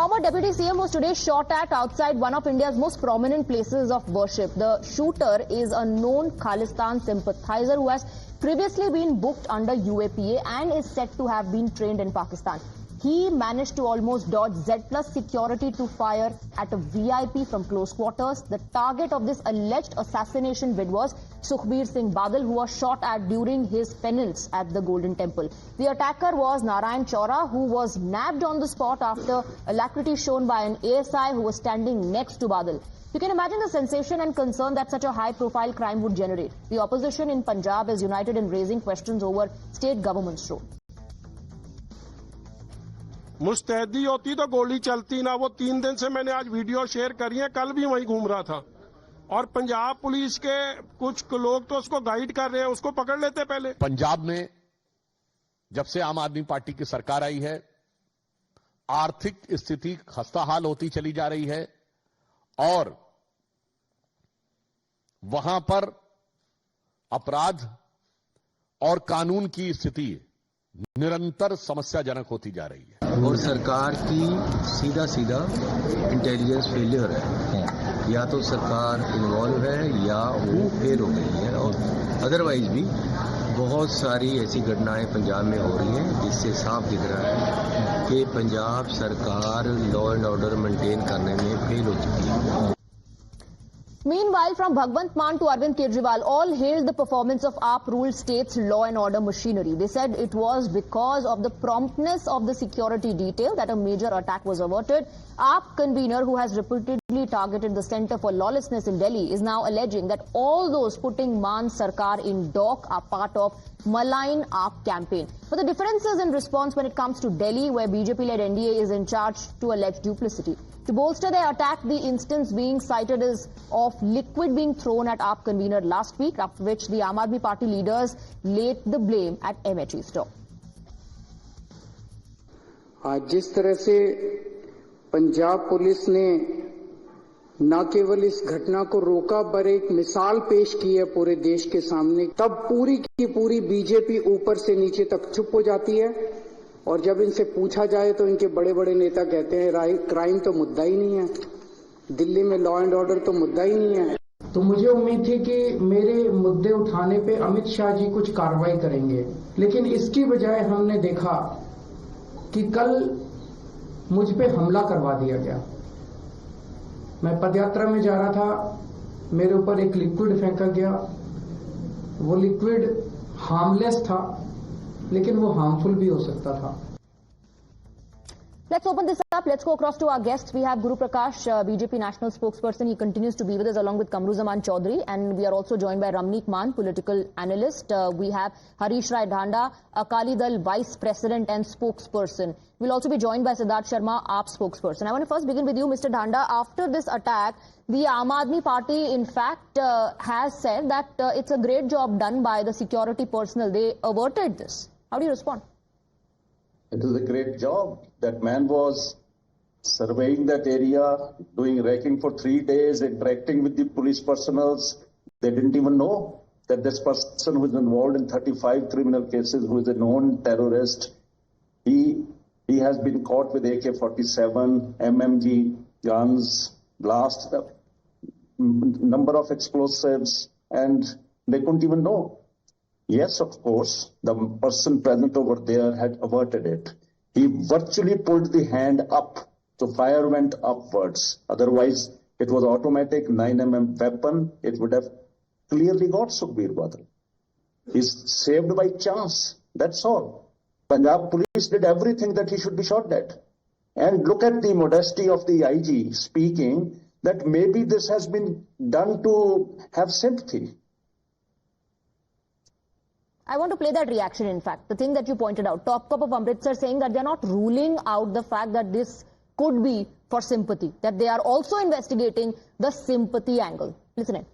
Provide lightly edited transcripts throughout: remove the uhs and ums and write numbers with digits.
former Deputy CM was today shot at outside one of India's most prominent places of worship. The shooter is a known Khalistan sympathizer who has previously been booked under UAPA and is said to have been trained in Pakistan. He managed to almost dodge Z+ security to fire at a VIP from close quarters. The target of this alleged assassination bid was Sukhbir Singh Badal, who was shot at during his penance at the Golden Temple. The attacker was Narayan Chaura, who was nabbed on the spot after alacrity shown by an ASI who was standing next to Badal. You can imagine the sensation and concern that such a high-profile crime would generate. The opposition in Punjab is united in raising questions over state government's role. मुस्तैदी होती तो गोली चलती ना। वो 3 दिन से मैंने आज वीडियो शेयर करी है, कल भी वहीं घूम रहा था और पंजाब पुलिस के कुछ लोग तो उसको गाइड कर रहे हैं, उसको पकड़ लेते पहले। पंजाब में जब से आम आदमी पार्टी की सरकार आई है, आर्थिक स्थिति खस्ताहाल होती चली जा रही है और वहां पर अपराध और कानून की स्थिति निरंतर समस्याजनक होती जा रही है और सरकार की सीधा इंटेलिजेंस फेलियर है। या तो सरकार इन्वॉल्व है या वो फेल हो गई है और अदरवाइज भी बहुत सारी ऐसी घटनाएं पंजाब में हो रही हैं जिससे साफ दिख रहा है कि पंजाब सरकार लॉ एंड ऑर्डर मेंटेन करने में फेल हो चुकी है। Meanwhile, from Bhagwant Mann to Arvind Kejriwal, all hailed the performance of AAP-ruled states' law and order machinery. They said it was because of the promptness of the security detail that a major attack was averted. AAP convener, who has repeatedly targeted the Centre for Lawlessness in Delhi, is now alleging that all those putting Man's Sarkar in dock are part of malign AAP campaign. But the differences in response when it comes to Delhi, where BJP-led NDA is in charge, to allege duplicity. To bolster their attack, the instance being cited is of liquid being thrown at AAP convener last week, after which the Aam Aadmi Party leaders laid the blame at MHE's door. आज जिस तरह से Punjab police ने न केवल इस घटना को रोका पर एक मिसाल पेश की है पूरे देश के सामने, तब पूरी की पूरी बीजेपी ऊपर से नीचे तक चुप हो जाती है और जब इनसे पूछा जाए तो इनके बड़े बड़े नेता कहते हैं क्राइम तो मुद्दा ही नहीं है, दिल्ली में लॉ एंड ऑर्डर तो मुद्दा ही नहीं है। तो मुझे उम्मीद थी कि मेरे मुद्दे उठाने पे अमित शाह जी कुछ कार्रवाई करेंगे, लेकिन इसकी बजाय हमने देखा कि कल मुझ पे हमला करवा दिया गया। मैं पदयात्रा में जा रहा था, मेरे ऊपर एक लिक्विड फेंका गया। वो लिक्विड हार्मलेस था लेकिन वो हार्मफुल भी हो सकता था। Let's open this up. Let's go across to our guests. We have Guru Prakash, BJP national spokesperson. He continues to be with us along with Kamru Zaman Chaudhary. And we are also joined by Ramneek Mann, political analyst. We have Harish Rai Dhanda, Akali Dal vice president and spokesperson. We'll also be joined by Siddharth Sharma, AAP spokesperson. I want to first begin with you, Mr. Dhanda. After this attack, the Aam Aadmi Party, in fact, has said that it's a great job done by the security personnel. They averted this. How do you respond? It is a great job. That man was surveying that area, doing racking for 3 days, interacting with the police personnel. They didn't even know that this person who is involved in 35 criminal cases, who is a known terrorist, he has been caught with AK-47, MMG guns, blast, number of explosives, and they couldn't even know. Yes, of course, the person present over there had averted it. He virtually pulled the hand up, so fire went upwards. Otherwise, it was automatic 9mm weapon. It would have clearly got Sukhbir Badal. He's saved by chance. That's all. Punjab police did everything that he should be shot at. And look at the modesty of the IG speaking that maybe this has been done to have sympathy. I want to play that reaction, in fact, the thing that you pointed out. Top Cop of Amritsar saying that they're not ruling out the fact that this could be for sympathy, that they are also investigating the sympathy angle. Listen in.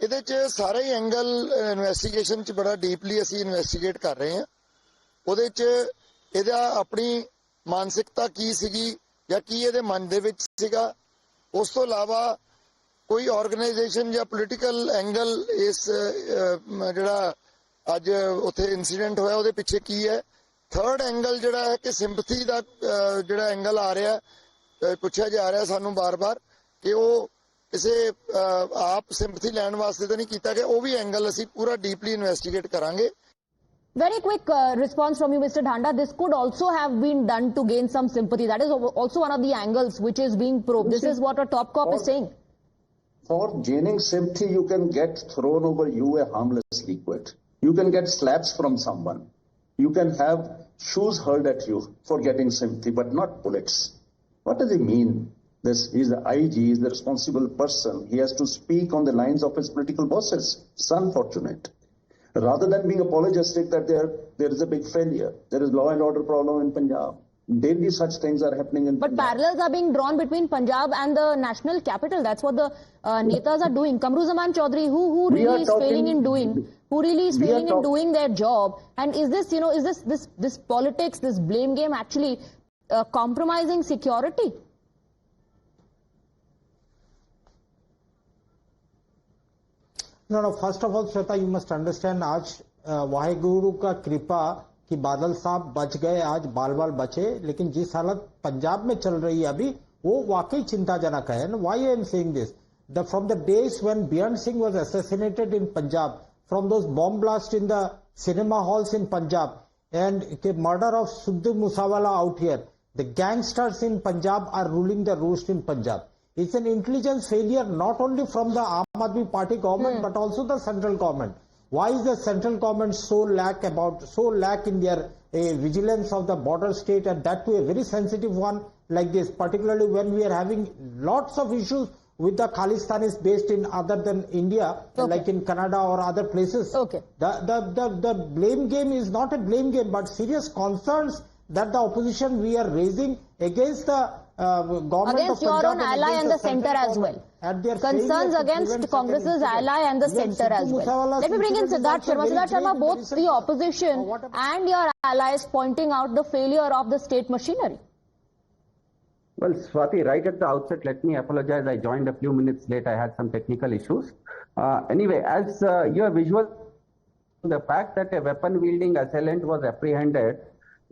ਇਹਦੇ ਚ ਸਾਰੇ angle investigation ਚ ਬੜਾ deeply ਅਸੀਂ investigate ਕਰ ਰਹੇ ਹਾਂ। ਉਹਦੇ ਚ ਇਹਦਾ ਆਪਣੀ ਮਾਨਸਿਕਤਾ ਕੀ ਸੀਗੀ ਜਾਂ ਕੀ ਇਹਦੇ ਮਨ ਦੇ ਵਿੱਚ ਸੀਗਾ, ਉਸ ਤੋਂ ਇਲਾਵਾ कोई ऑर्गेनाइजेशन या पॉलिटिकल एंगल इस जिहड़ा अज उत्थे इंसीडेंट होया उहदे पिछे की है, थर्ड एंगल जिहड़ा है कि सिंपथी दा जिहड़ा एंगल आ रहा है, पुछया जा रहा सानू बार-बार कि वो किसी आप सिंपथी लैण वास्ते तो नहीं किया गया, वो भी एंगल असीं पूरा डीपली इन्वेस्टिगेट करांगे। Very quick response from you, Mr. Dhanda. This could also have been done to gain some sympathy. That is also one of the angles which is being probed. This is what a top cop is saying. For gaining sympathy, you can get thrown over you a harmless liquid. You can get slaps from someone. You can have shoes hurled at you for getting sympathy, but not bullets. What does it mean? He's the IG, he's the responsible person. He has to speak on the lines of his political bosses. It's unfortunate. Rather than being apologetic that there is a big failure, there is law and order problem in Punjab. Daily such things are happening in But Punjab. parallels are being drawn between Punjab and the national capital. That's what the netas are doing. Kamruzaman Chaudhary, who really is failing in doing, who really is failing in doing their job. And is this, is this politics, this blame game actually compromising security? No, first of all, Sweta, you must understand, आज वाहेगुरु का कृपा कि बादल साहब बच गए, आज बाल बाल बचे, लेकिन जिस हालत पंजाब में चल रही है अभी, वो वाकई चिंताजनक है. Why I am saying this? From the days when Beyond Singh was assassinated in Punjab, from those bomb blasts in the cinema halls in Punjab, and the murder of Sukhbir Musawala out here, the gangsters in Punjab are ruling the roost in Punjab. It's an intelligence failure not only from the Aam Aadmi Party government but also the central government. Why is the central government so lack in their vigilance of the border state, and that to a very sensitive one like this, particularly when we are having lots of issues with the Khalistanis based in other than India, like in Canada or other places. Okay. The blame game is not a blame game, but serious concerns that the opposition we are raising against the government against of Punjab your own ally and the centre as well. Concerns against Congress's ally and the centre as well. Let me bring in Siddharth Sharma. Siddharth Sharma, both the opposition and your allies pointing out the failure of the state machinery. Well, Swati, right at the outset, let me apologize. I joined a few minutes late. I had some technical issues. Anyway, as your visual, the fact that a weapon-wielding assailant was apprehended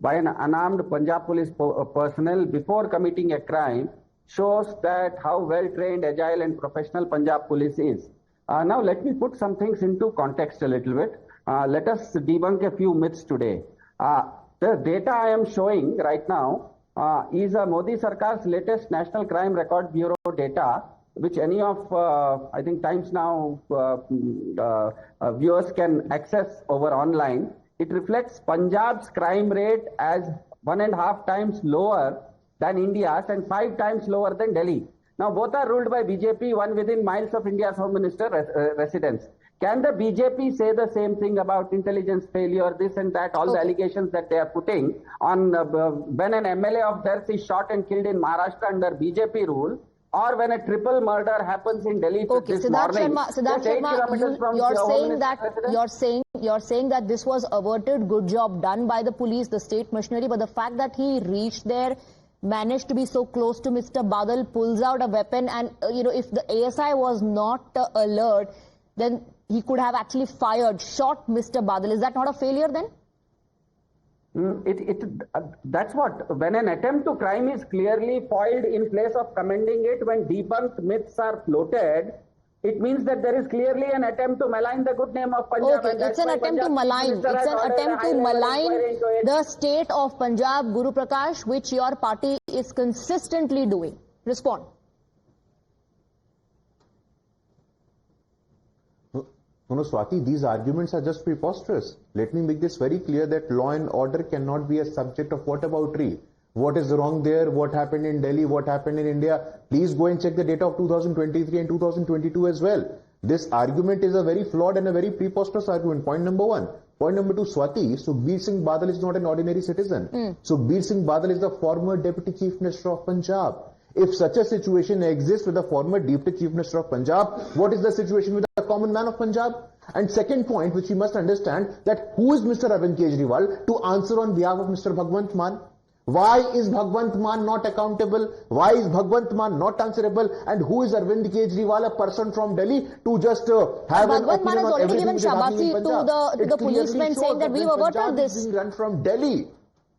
by an unarmed Punjab police personnel before committing a crime shows that how well-trained, agile and professional Punjab police is. Now let me put some things into context a little bit. Let us debunk a few myths today. The data I am showing right now is Modi Sarkar's latest National Crime Record Bureau data, which any of, I think, Times Now viewers can access over online. It reflects Punjab's crime rate as 1.5 times lower than India's and 5 times lower than Delhi. Now, both are ruled by BJP, one within miles of India's Home Minister residence. Can the BJP say the same thing about intelligence failure, this and that, all the allegations that they are putting on when an MLA of theirs is shot and killed in Maharashtra under BJP rule, or when a triple murder happens in Delhi this morning, Siddharth Sharma, you're saying that this was averted, good job done by the police, the state machinery, but the fact that he reached there, managed to be so close to Mr. Badal, pulls out a weapon, and if the ASI was not alert, then he could have actually shot Mr. Badal. Is that not a failure then? That's what, when an attempt to crime is clearly foiled in place of commending it, when debunked myths are floated, it means that there is clearly an attempt to malign the good name of Punjab. Okay, it's an attempt to malign. It's an attempt to malign the state of Punjab, Guru Prakash, which your party is consistently doing. Respond. No, Swati, these arguments are just preposterous. Let me make this very clear that law and order cannot be a subject of whataboutery. What is wrong there? What happened in Delhi? What happened in India? Please go and check the data of 2023 and 2022 as well. This argument is a very flawed and a very preposterous argument. Point number one. Point number two, Swati, Sukhbir Singh Badal is not an ordinary citizen. Sukhbir Singh Badal is the former Deputy Chief Minister of Punjab. If such a situation exists with the former Deputy Chief Minister of Punjab, what is the situation with the common man of Punjab? And second point, which you must understand, that who is Mr. Arvind Kejriwal to answer on behalf of Mr. Bhagwant Mann? Why is Bhagwant Mann not accountable? Why is Bhagwant Mann not answerable? And who is Arvind Kejriwal, a person from Delhi, to just have an Bhagwant Mann opinion has on already everything given which is happening in shabashi Punjab? to the policemen saying that we've averted this. Being run from Delhi.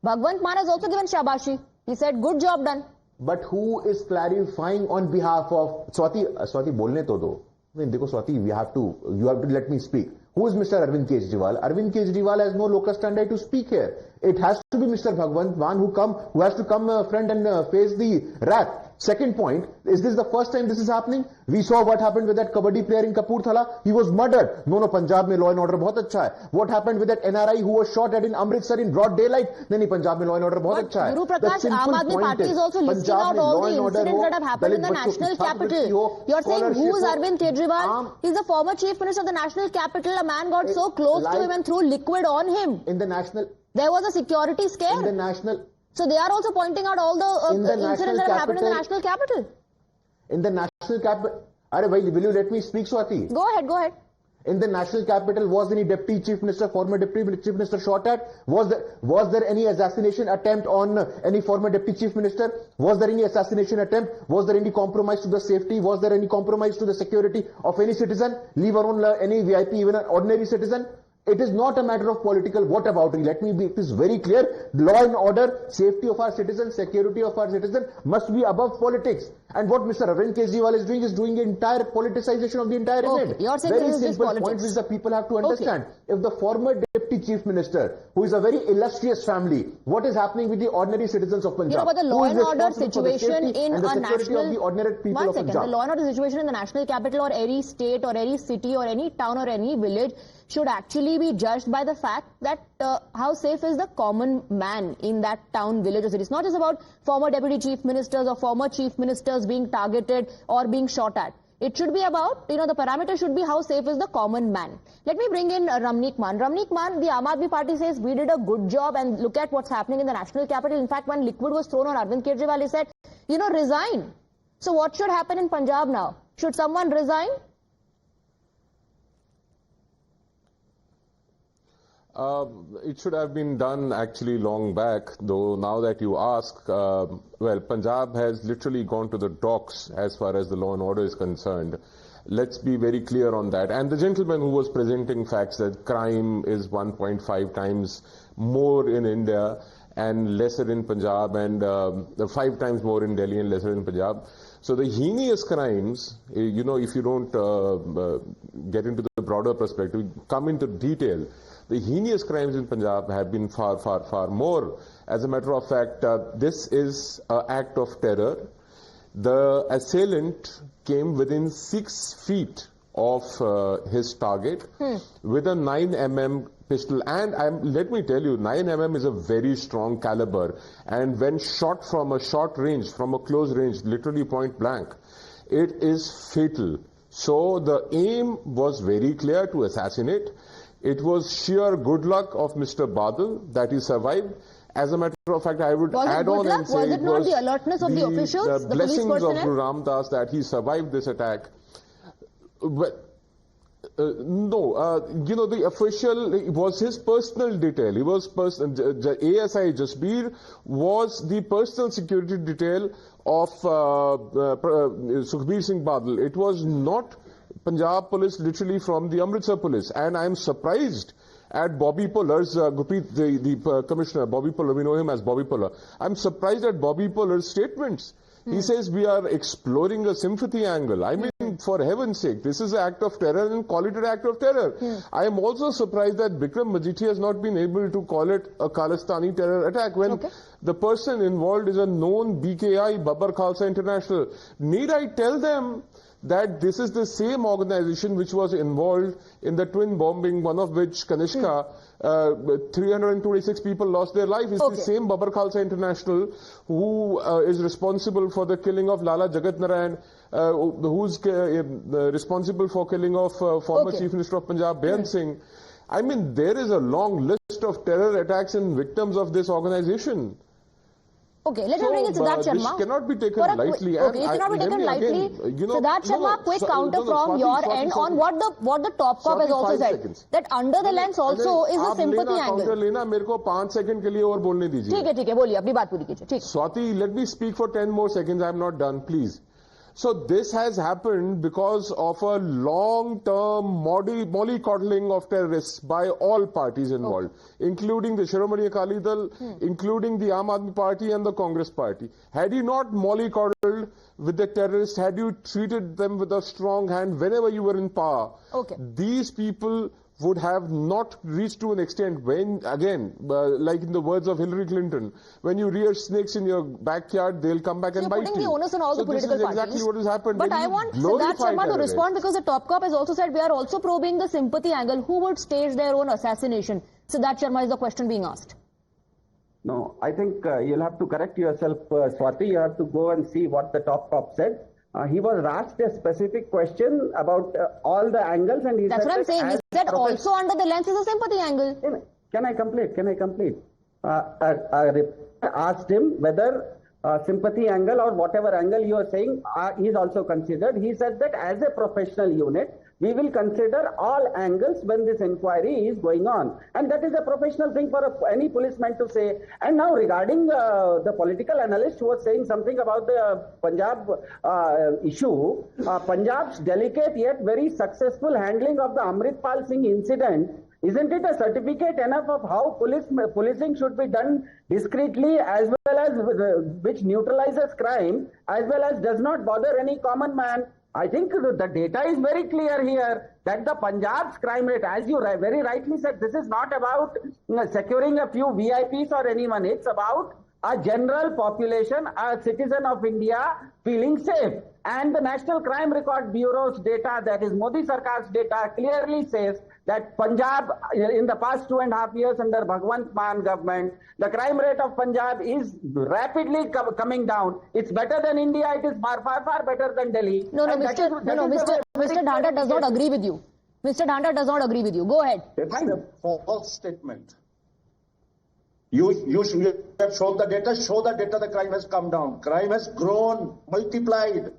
Bhagwant Mann has also given shabashi. He said, good job done. But who is clarifying on behalf of Swati bolne to do. I mean, देखो Swati, you have to let me speak. Who is Mr. Arvind Kejriwal? Arvind Kejriwal has no locus standi to speak here. It has to be Mr. Bhagwant Mann who has to come front and face the wrath. Second point, is this the first time this is happening? We saw what happened with that kabaddi player in Kapurthala. He was murdered. No, Punjab mein law and order bahut acha hai. What happened with that NRI who was shot at in Amritsar in broad daylight? Nahi, Punjab mein law and order bahut acha hai. Guru Prakash, Aam Aadmi Party is also listing out all the incidents that have happened in the national capital. You're saying who is Arvind Kejriwal? He's the former chief minister of the national capital. A man got so close to him and threw liquid on him. There was a security scare. So they are also pointing out all the incidents that have happened in the national capital. In the national capital, will you let me speak, Swati? Go ahead. In the national capital, was any deputy chief minister, former deputy chief minister shot at? Was there any assassination attempt on any former deputy chief minister? Was there any assassination attempt? Was there any compromise to the safety? Was there any compromise to the security of any citizen? Leave alone any VIP, even an ordinary citizen? It is not a matter of political whataboutery. Let me be, it is very clear. Law and order, safety of our citizens, security of our citizens must be above politics. And what Mr. Arvind Kejriwal is doing the entire politicization of the entire event. You're saying very this is simple point which the people have to understand. If the former deputy chief minister, who is a very illustrious family, what is happening with the ordinary citizens of Punjab? But the law and order situation in a national... of the ordinary people of Punjab. The law and order situation in the national capital or any state or any city or any town or any village should actually be judged by the fact that how safe is the common man in that town, village or city. It's not just about former deputy chief ministers or former chief ministers being targeted or being shot at. It should be about, the parameter should be how safe is the common man. Let me bring in Ramneek Mann. Ramneek Mann, the Aam Aadmi Party says we did a good job and look at what's happening in the national capital. In fact, when liquid was thrown on Arvind Kejriwal, he said, resign. So what should happen in Punjab now? Should someone resign? It should have been done actually long back, though now that you ask, well, Punjab has literally gone to the docks as far as the law and order is concerned. Let's be very clear on that. And the gentleman who was presenting facts that crime is 1.5 times more in India and lesser in Punjab and 5 times more in Delhi and lesser in Punjab. So the heinous crimes, if you don't get into the broader perspective, come into detail, the heinous crimes in Punjab have been far, far, far more. As a matter of fact, this is an act of terror. The assailant came within 6 feet of his target with a 9mm pistol. And let me tell you, 9mm is a very strong caliber. And when shot from a short range, from a close range, literally point blank, it is fatal. So the aim was very clear, to assassinate. It was sheer good luck of Mr. Badal that he survived. As a matter of fact, I would add on and say it was the alertness of the officials, the blessings of Guru Ramdas that he survived this attack. But, no, the official, it was his personal detail. He was ASI Jasbir was the personal security detail of Sukhbir Singh Badal. It was not Punjab police, literally from the Amritsar police. And I am surprised at Bobby Puller's, Gurpreet, the commissioner, Bobby Puller, we know him as Bobby Puller. I'm surprised at Bobby Puller's statements. He says we are exploring a sympathy angle. I mean, for heaven's sake, this is an act of terror and call it an act of terror. I am also surprised that Bikram Majiti has not been able to call it a Khalistani terror attack when the person involved is a known BKI, Babbar Khalsa International. Need I tell them that this is the same organization which was involved in the twin bombing, one of which, Kanishka, 326 people lost their life. It's the same Babbar Khalsa International who is responsible for the killing of Lala Jagat Narayan, who's responsible for killing of former Chief Minister of Punjab, Beyant Singh. I mean, there is a long list of terror attacks and victims of this organization. Okay, let me bring in Siddharth Sharma. This cannot be taken lightly. Okay, it cannot be taken lightly. Siddharth Sharma, quick counter from your end on what the top cop has also said. That under the lens also is the sympathy angle. Counter लेना मेरे को 5 second के लिए और बोलने दीजिए. ठीक है बोलिए अपनी बात पूरी कीजिए. ठीक. Swati, let me speak for 10 more seconds. I am not done, please. So this has happened because of a long-term mollycoddling of terrorists by all parties involved, including the Shiromani Akali Dal, including the Aam Aadmi Party and the Congress Party. Had you not mollycoddled with the terrorists, had you treated them with a strong hand whenever you were in power, these people would have not reached to an extent when, again, like in the words of Hillary Clinton, when you rear snakes in your backyard, they'll come back and bite you. Putting the onus on all the political parties. parties. This is exactly what has happened. But I want Siddharth Sharma to respond, because the top cop has also said we are also probing the sympathy angle. Who would stage their own assassination? Siddharth Sharma is the question being asked. No, I think you'll have to correct yourself, Swati. You have to go and see what the top cop said. He was asked a specific question about all the angles, and he That's said what I'm saying. He said also under the lens is a sympathy angle. Can I complete? Asked him whether sympathy angle or whatever angle you are saying is also considered. He said that as a professional unit, we will consider all angles when this inquiry is going on. And that is a professional thing for any policeman to say. And now regarding the political analyst who was saying something about the Punjab issue, Punjab's delicate yet very successful handling of the Amritpal Singh incident, isn't it a certificate enough of how policing should be done discreetly, as well as which neutralizes crime, as well as does not bother any common man? I think the data is very clear here that the Punjab's crime rate, as you very rightly said, this is not about securing a few VIPs or anyone. It's about a general population, a citizen of India feeling safe. And the National Crime Record Bureau's data, that is Modi Sarkar's data, clearly says that Punjab, in the past 2.5 years under Bhagwant Mann government, the crime rate of Punjab is rapidly coming down. It's better than India. It is far, far, far better than Delhi. Mr. Dhanda does not agree with you. Mr. Dhanda does not agree with you. Go ahead. It's a false statement. You should have shown the data. Show the data. The crime has come down. Crime has grown, multiplied.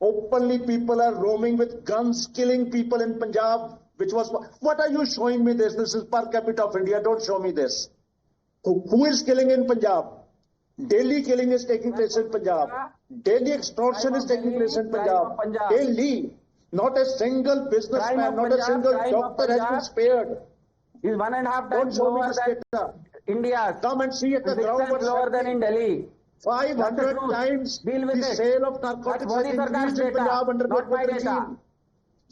Openly, people are roaming with guns, killing people in Punjab. What are you showing me this? This is per capita of India. Don't show me this. Who is killing in Punjab? Daily killing is taking place in Punjab. Daily extortion is taking place in Punjab. Daily. Not a single businessman, not a single doctor has been spared. Is 1.5 times lower than India. Come and see at the ground what's lower than in Delhi. 500 times the sale of narcotics has increased in Punjab under the regime.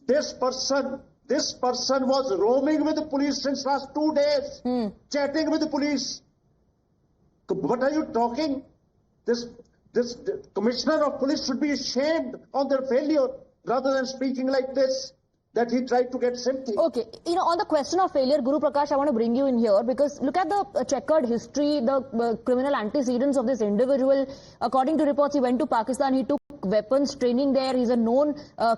This person was roaming with the police since last 2 days, chatting with the police. What are you talking? This commissioner of police should be ashamed of their failure rather than speaking like this, that he tried to get sympathy. Okay, on the question of failure, Guru Prakash, I want to bring you in here, because look at the checkered history, the criminal antecedents of this individual. According to reports, he went to Pakistan, he took weapons training there, he's a known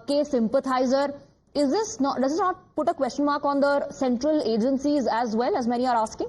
case sympathizer. Does this not put a question mark on the central agencies as well, as many are asking?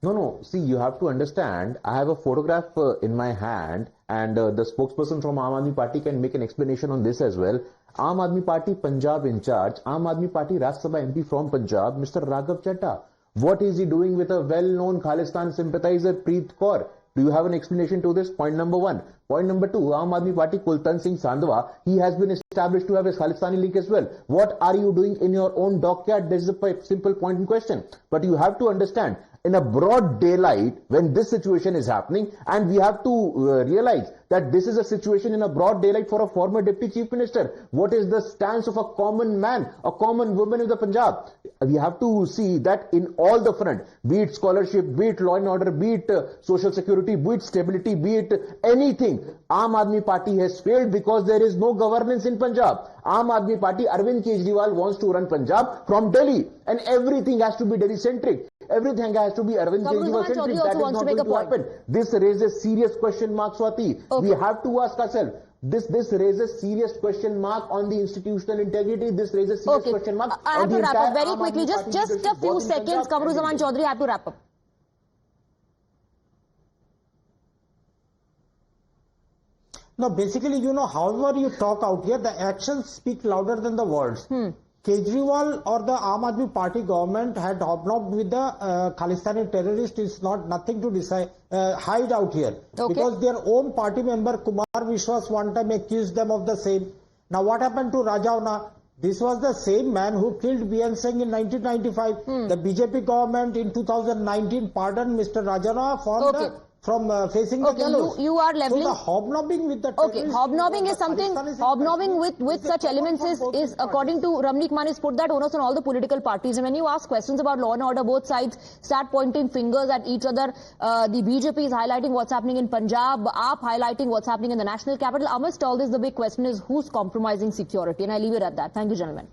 No. See, you have to understand, I have a photograph in my hand, and the spokesperson from Aam Aadmi Party can make an explanation on this as well. Aam Aadmi Party Punjab in charge, Aam Aadmi Party Rajya Sabha MP from Punjab, Mr. Raghav Chadha. What is he doing with a well-known Khalistan sympathizer, Preet Kaur? Do you have an explanation to this? Point number one. Point number two, Aam Aadmi Party Kultan Singh Sandhwa, he has been established to have a Khalistani link as well. What are you doing in your own dockyard? This is a simple point in question. But you have to understand, in a broad daylight, when this situation is happening, and we have to realize that this is a situation in a broad daylight for a former deputy chief minister. What is the stance of a common man, a common woman in the Punjab? We have to see that in all the front, be it scholarship, be it law and order, be it social security, be it stability, be it anything, Aam Aadmi Party has failed because there is no governance in Punjab. Aam Aadmi Party, Arvind Kejriwal wants to run Punjab from Delhi, and everything has to be Delhi-centric. Everything has to be Arvind Kejriwal-centric. That is not going to happen. This raises serious question mark, Swati. Okay. We have to ask ourselves, this raises serious question mark on the institutional integrity. This raises serious question mark. I have to wrap up very quickly. Just a few seconds. Kamruzaman Chaudhary, I have to wrap up. No, basically, however you talk out here, the actions speak louder than the words. Kejriwal or the Aam Aadmi Party government had hobnobbed with the Khalistani terrorists is nothing to hide out here. Okay. Because their own party member Kumar Vishwas one time accused them of the same. Now what happened to Rajauna? This was the same man who killed B.N. Singh in 1995. The BJP government in 2019 pardoned Mr. Rajauna from facing the gallows. You are leveling. So the hobnobbing with the hobnobbing is something. Hobnobbing with such elements is according to Ramnik Manis, put that onus on all the political parties. And when you ask questions about law and order, both sides start pointing fingers at each other. The BJP is highlighting what's happening in Punjab, AAP highlighting what's happening in the national capital. Amidst all this, the big question is who's compromising security? And I leave it at that. Thank you, gentlemen.